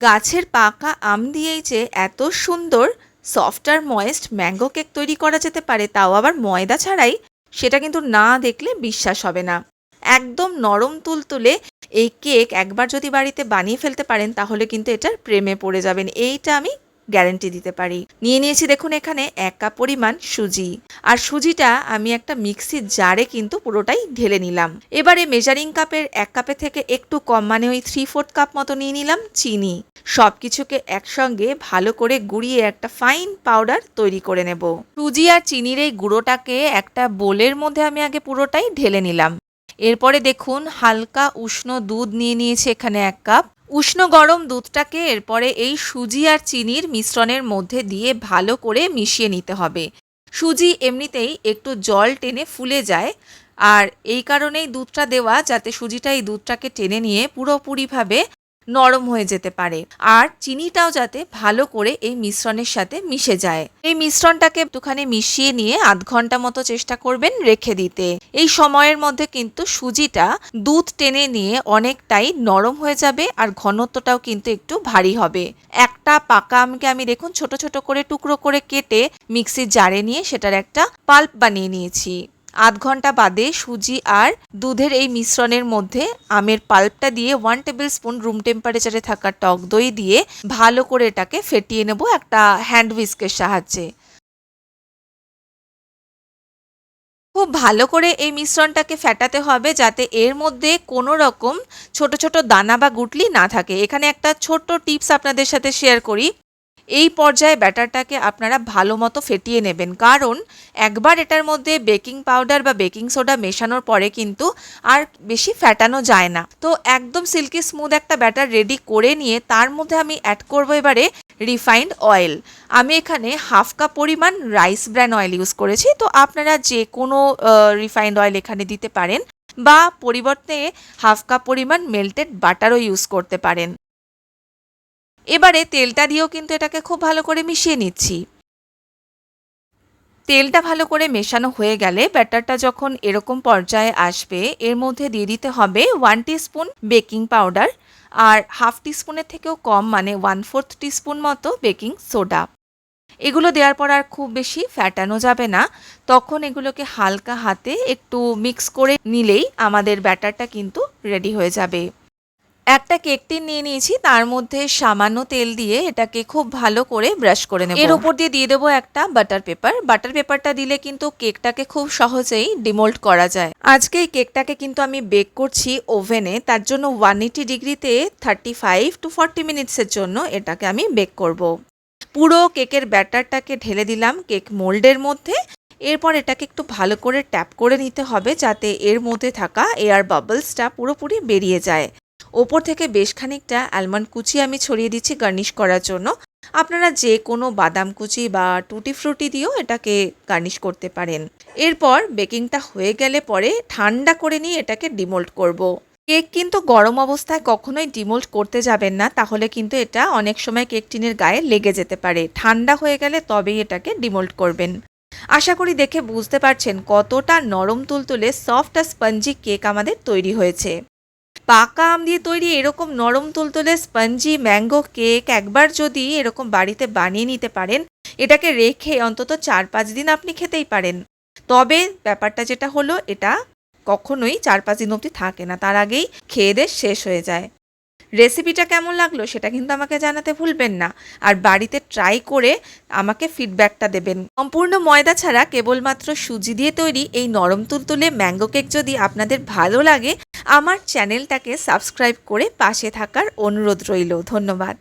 গাছের পাকা আম দিয়েই যে এত সুন্দর সফট আর ময়েস্ট ম্যাঙ্গো কেক তৈরি করা যেতে পারে, তাও আবার ময়দা ছাড়াই, সেটা কিন্তু না দেখলে বিশ্বাস হবে না। একদম নরম তুলতুলে এই কেক একবার যদি বাড়িতে বানিয়ে ফেলতে পারেন তাহলে কিন্তু এটার প্রেমে পড়ে যাবেন, এইটা আমি গ্যারান্টি দিতে পারি। নিয়ে নিয়েছি দেখুন এখানে 1 কাপ পরিমাণ সুজি, আর সুজিটা আমি একটা মিক্সির জারে কিন্তু পুরোটাই ঢেলে নিলাম। এবারে মেজারিং কাপের 1 কাপের থেকে একটু কম, মানে ওই 3/4 কাপ মতো নিয়ে নিলাম চিনি। সবকিছুকে একসঙ্গে ভালো করে গুঁড়িয়ে একটা ফাইন পাউডার তৈরি করে নেব। সুজি আর চিনির এই গুঁড়োটাকে একটা বোলের মধ্যে আমি আগে পুরোটাই ঢেলে নিলাম। এরপরে দেখুন হালকা উষ্ণ দুধ নিয়ে নিয়েছি এখানে 1 কাপ। উষ্ণ গরম দুধটাকে এরপরে এই সুজি আর চিনির মিশ্রণের মধ্যে দিয়ে ভালো করে মিশিয়ে নিতে হবে। সুজি এমনিতেই একটু জল টেনে ফুলে যায়, আর এই কারণেই দুধটা দেওয়া, যাতে সুজিটা এই দুধটাকে টেনে নিয়ে পুরোপুরিভাবে নরম হয়ে যেতে পারে, আর চিনিটাও যাতে ভালো করে এই মিশ্রণের সাথে মিশে যায়। এই মিশ্রণটাকে একটুখানি মিশিয়ে নিয়ে আধ ঘন্টা মতো চেষ্টা করবেন রেখে দিতে। এই সময়ের মধ্যে কিন্তু সুজিটা দুধ টেনে নিয়ে অনেকটাই নরম হয়ে যাবে, আর ঘনত্বটাও কিন্তু একটু ভারী হবে। একটা পাকা আমকে আমি দেখুন ছোট ছোট করে টুকরো করে কেটে মিক্সির জারে নিয়ে সেটার একটা পাল্প বানিয়ে নিয়েছি। আধ ঘন্টা বাদে সুজি আর দুধের এই মিশ্রণের মধ্যে আমের পাল্পটা দিয়ে 1 টেবিল স্পুন রুম টেম্পারেচারে থাকা টক দই দিয়ে ভালো করে এটাকে ফেটিয়ে নেব একটা হ্যান্ড হুইস্কের সাহায্যে। খুব ভালো করে এই মিশ্রণটাকে ফেটাতে হবে, যাতে এর মধ্যে কোনো রকম ছোট ছোট দানা বা গুটলি না থাকে। এখানে একটা ছোট্ট টিপস আপনাদের সাথে শেয়ার করি। এই পর্যায়ে ব্যাটারটাকে আপনারা ভালো মতো ফেটিয়ে নেবেন, কারণ একবার এটার মধ্যে বেকিং পাউডার বা বেকিং সোডা মেশানোর পরে কিন্তু আর বেশি ফেটানো যায় না। তো একদম সিল্কি স্মুথ একটা ব্যাটার রেডি করে নিয়ে তার মধ্যে আমি অ্যাড করবো এবারে রিফাইন্ড অয়েল। আমি এখানে 1/2 কাপ পরিমাণ রাইস ব্র্যান অয়েল ইউজ করেছি, তো আপনারা যে কোনো রিফাইন্ড অয়েল এখানে দিতে পারেন, বা পরিবর্তে 1/2 কাপ পরিমাণ মেল্টেড বাটারও ইউজ করতে পারেন। এবারে তেলটা দিয়েও কিন্তু এটাকে খুব ভালো করে মিশিয়ে নিচ্ছি। তেলটা ভালো করে মেশানো হয়ে গেলে ব্যাটারটা যখন এরকম পর্যায়ে আসবে, এর মধ্যে দিয়ে দিতে হবে 1 টিস্পুন বেকিং পাউডার, আর 1/2 টিস্পুনের থেকেও কম, মানে 1/4 টিস্পুন মতো বেকিং সোডা। এগুলো দেওয়ার পর আর খুব বেশি ফ্যাটানো যাবে না, তখন এগুলোকে হালকা হাতে একটু মিক্স করে নিলেই আমাদের ব্যাটারটা কিন্তু রেডি হয়ে যাবে। একটা কেক টিন নিয়ে নিয়েছি, তার মধ্যে সামান্য তেল দিয়ে এটাকে খুব ভালো করে ব্রাশ করে নেব। এর উপর দিয়ে দেবো একটা বাটার পেপার। বাটার পেপারটা দিলে কিন্তু কেকটাকে খুব সহজেই ডিমোল্ড করা যায়। আজকে এই কেকটাকে কিন্তু আমি বেক করছি ওভেনে, তার জন্য 180 ডিগ্রিতে 35 to 40 মিনিটসের জন্য এটাকে আমি বেক করব। পুরো কেকের ব্যাটারটাকে ঢেলে দিলাম কেক মোল্ডের মধ্যে। এরপর এটাকে একটু ভালো করে ট্যাপ করে নিতে হবে, যাতে এর মধ্যে থাকা এয়ার বাবলসটা পুরোপুরি বেরিয়ে যায়। ওপর থেকে বেশ খানিকটা অ্যালমন্ড কুচি আমি ছড়িয়ে দিচ্ছি গার্নিশ করার জন্য। আপনারা যে কোনো বাদাম কুচি বা টুটি ফ্রুটি দিয়েও এটাকে গার্নিশ করতে পারেন। এরপর বেকিংটা হয়ে গেলে পরে ঠান্ডা করে নিয়ে এটাকে ডিমোল্ড করব। কেক কিন্তু গরম অবস্থায় কখনোই ডিমোল্ড করতে যাবেন না, তাহলে কিন্তু এটা অনেক সময় কেক টিনের গায়ে লেগে যেতে পারে। ঠান্ডা হয়ে গেলে তবেই এটাকে ডিমোল্ড করবেন। আশা করি দেখে বুঝতে পারছেন কতটা নরম তুলতুলে সফট আর স্পঞ্জি কেক আমাদের তৈরি হয়েছে। পাকা আম দিয়ে তৈরি এরকম নরম তুলতুলে স্পঞ্জি ম্যাঙ্গো কেক একবার যদি এরকম বাড়িতে বানিয়ে নিতে পারেন, এটাকে রেখে অন্তত 4-5 দিন আপনি খেতেই পারেন। তবে ব্যাপারটা যেটা হলো, এটা কখনোই 4-5 দিন অবধি থাকে না, তার আগেই খেয়ে দিয়ে শেষ হয়ে যায়। রেসিপিটা কেমন লাগলো সেটা কিন্তু আমাকে জানাতে ভুলবেন না, আর বাড়িতে ট্রাই করে আমাকে ফিডব্যাকটা দেবেন। সম্পূর্ণ ময়দা ছাড়া কেবলমাত্র সুজি দিয়ে তৈরি এই নরম তুলতুলে ম্যাঙ্গো কেক যদি আপনাদের ভালো লাগে, আমার চ্যানেলটাকে সাবস্ক্রাইব করে পাশে থাকার অনুরোধ রইল। ধন্যবাদ।